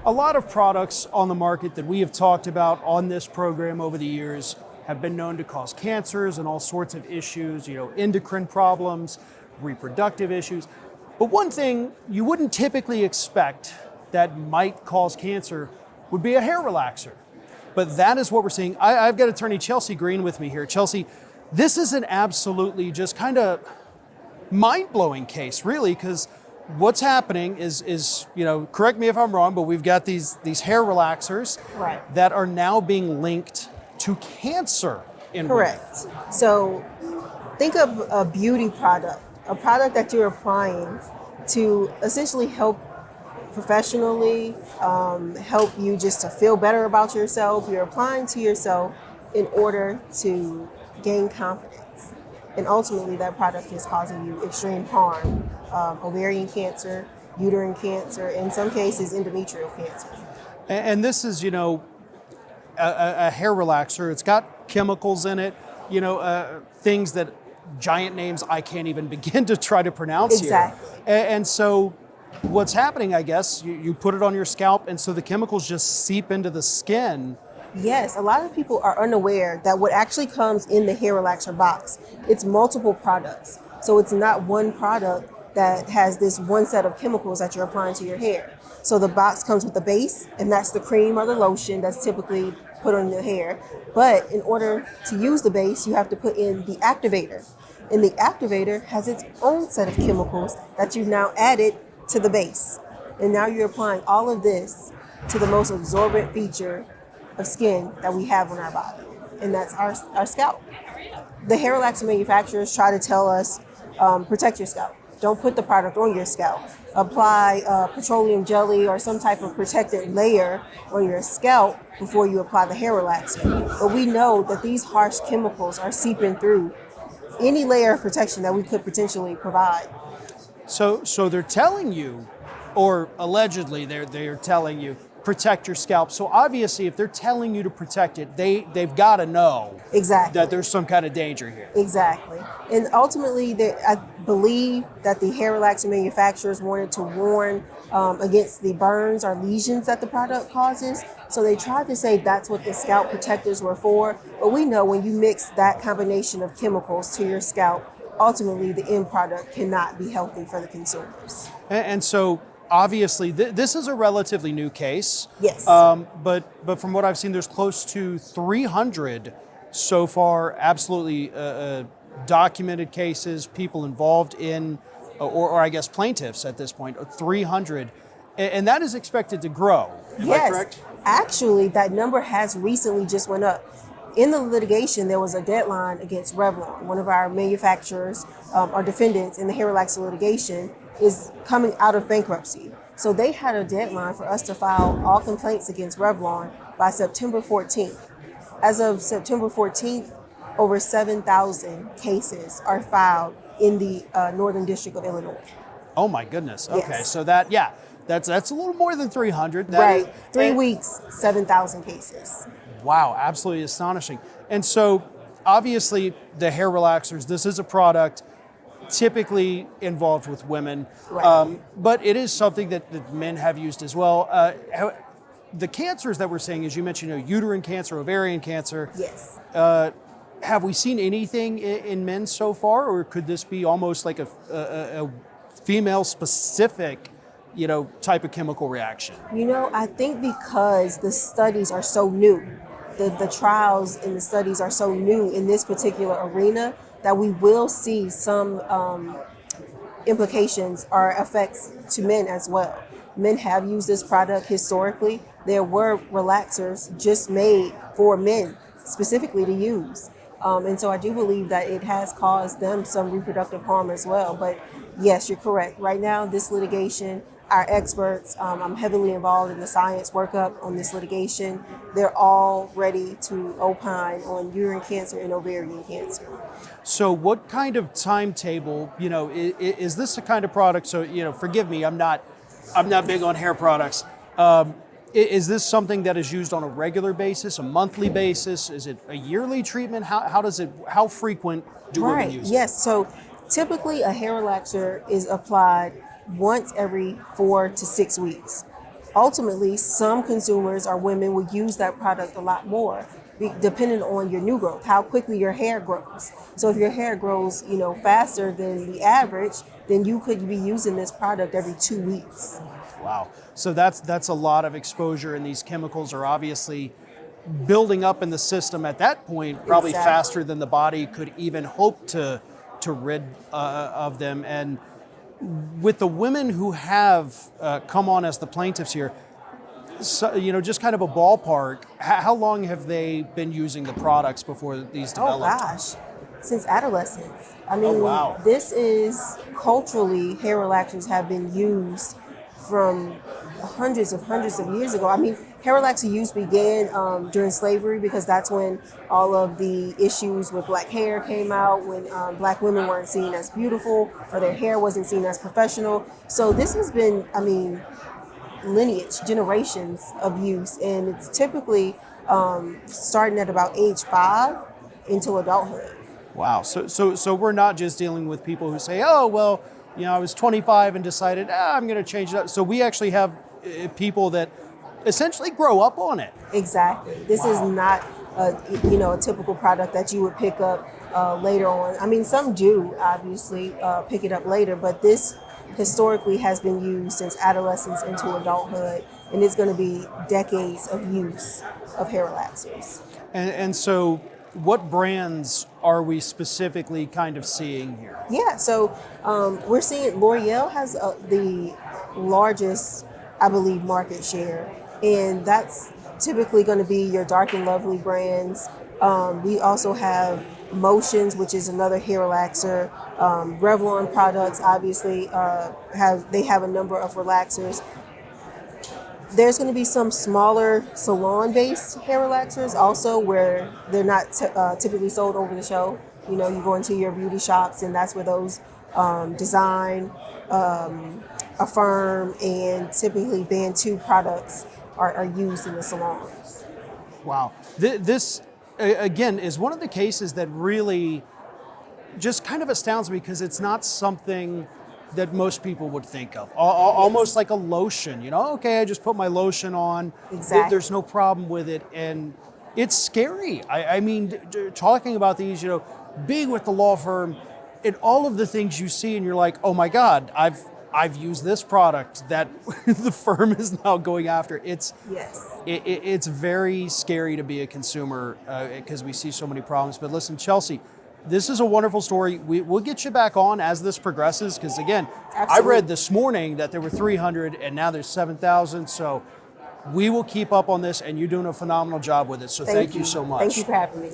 A lot of products on the market that we have talked about on this program over the years have been known to cause cancers and all sorts of issues, endocrine problems, reproductive issues. But one thing you wouldn't typically expect that might cause cancer would be a hair relaxer. But that is what we're seeing. I've got attorney Chelsea Green with me here. Chelsea, this is an absolutely just kind of mind-blowing case, really, because what's happening is correct me if I'm wrong, but we've got these hair relaxers Right. that are now being linked to cancer in women. Correct. So think of a beauty product, a product that you're applying to essentially help professionally, help you just to feel better about yourself. You're applying to yourself in order to gain confidence. And ultimately, that product is causing you extreme harm, ovarian cancer, uterine cancer, in some cases, endometrial cancer. And this is, a hair relaxer. It's got chemicals in it, things that giant names I can't even begin to try to pronounce Exactly. here. And so what's happening, I guess, you put it on your scalp, and so the chemicals just seep into the skin. Yes, a lot of people are unaware that what actually comes in the hair relaxer box, it's multiple products. So it's not one product that has this one set of chemicals that you're applying to your hair. So the box comes with the base, and that's the cream or the lotion that's typically put on your hair. But in order to use the base, you have to put in the activator. And the activator has its own set of chemicals that you've now added to the base. And now you're applying all of this to the most absorbent feature of skin that we have on our body, and that's our scalp. The hair relaxer manufacturers try to tell us, protect your scalp. Don't put the product on your scalp. Apply petroleum jelly or some type of protected layer on your scalp before you apply the hair relaxer. But we know that these harsh chemicals are seeping through any layer of protection that we could potentially provide. So they're telling you, or allegedly they're telling you, protect your scalp. So obviously, if they're telling you to protect it, they've got to know Exactly. that there's some kind of danger here. Exactly. And ultimately, I believe that the hair relaxer manufacturers wanted to warn against the burns or lesions that the product causes. So they tried to say that's what the scalp protectors were for. But we know when you mix that combination of chemicals to your scalp, ultimately the end product cannot be healthy for the consumers. And so obviously, this is a relatively new case. Yes. But from what I've seen, there's close to 300 so far, absolutely documented cases, people involved in, or I guess plaintiffs at this point, 300. And that is expected to grow. Am I correct? Actually, that number has recently just went up. In the litigation, there was a deadline against Revlon. One of our manufacturers, our defendants in the hair relaxer litigation, is coming out of bankruptcy. So they had a deadline for us to file all complaints against Revlon by September 14th. As of September 14th, over 7,000 cases are filed in the Northern District of Illinois. Oh my goodness. Okay, Yes. so that's a little more than 300. That Right. is- 3 weeks, 7,000 cases. Wow, absolutely astonishing. And so obviously the hair relaxers, this is a product typically involved with women, Right. but it is something that men have used as well. The cancers that we're seeing, as you mentioned, uterine cancer, ovarian cancer, Yes. have we seen anything in men so far, or could this be almost like a female specific, type of chemical reaction? I think because the studies are so new, the trials and the studies are so new in this particular arena, that we will see some implications or effects to men as well. Men have used this product historically. There were relaxers just made for men specifically to use. And so I do believe that it has caused them some reproductive harm as well. But yes, you're correct. Right now, this litigation, our experts, I'm heavily involved in the science workup on this litigation. They're all ready to opine on uterine cancer and ovarian cancer. So what kind of timetable, is this the kind of product, so, forgive me, I'm not big on hair products. Is this something that is used on a regular basis, a monthly basis? Is it a yearly treatment? How frequent do women use it? Yes. So typically a hair relaxer is applied once every 4 to 6 weeks. ultimately, some consumers or women will use that product a lot more, depending on your new growth, how quickly your hair grows. So if your hair grows, faster than the average, then you could be using this product every 2 weeks. Wow. So that's a lot of exposure, and these chemicals are obviously building up in the system at that point, probably Exactly. faster than the body could even hope to rid of them. And with the women who have come on as the plaintiffs here, so, just kind of a ballpark, how long have they been using the products before these Oh developed? gosh, since adolescence. I Oh, mean, wow. this is culturally, hair relaxers have been used from hundreds of years ago. I mean, hair relaxer use began during slavery because that's when all of the issues with black hair came out, when black women weren't seen as beautiful or their hair wasn't seen as professional. So this has been, I mean, lineage, generations of use, and it's typically starting at about age 5 into adulthood. Wow. So we're not just dealing with people who say, oh, well, I was 25 and decided, I'm going to change it up. So we actually have people that essentially grow up on it. Exactly. This is not a typical product that you would pick up later on. I mean, some do obviously pick it up later, but this historically has been used since adolescence into adulthood, and it's going to be decades of use of hair relaxers. And so what brands are we specifically kind of seeing here? Yeah, so we're seeing L'Oreal has the largest, I believe, market share, and that's typically going to be your Dark and Lovely brands. We also have Motions, which is another hair relaxer. Revlon products obviously have a number of relaxers. There's going to be some smaller salon-based hair relaxers also, where they're not typically sold over the show. You go into your beauty shops, and that's where those Design, Affirm, and typically Bantu products are used in the salons. Wow. This, again, is one of the cases that really just kind of astounds me because it's not something that most people would think of. Almost like a lotion, okay, I just put my lotion on. Exactly. There's no problem with it. And it's scary. I mean, talking about these, being with the law firm and all of the things you see, and you're like, oh my God, I've used this product that the firm is now going after. Yes. It's very scary to be a consumer because we see so many problems. But listen, Chelsea, this is a wonderful story. We'll get you back on as this progresses because, again, Absolutely. I read this morning that there were 300 and now there's 7,000. So we will keep up on this, and you're doing a phenomenal job with it. So thank you so much. Thank you for having me.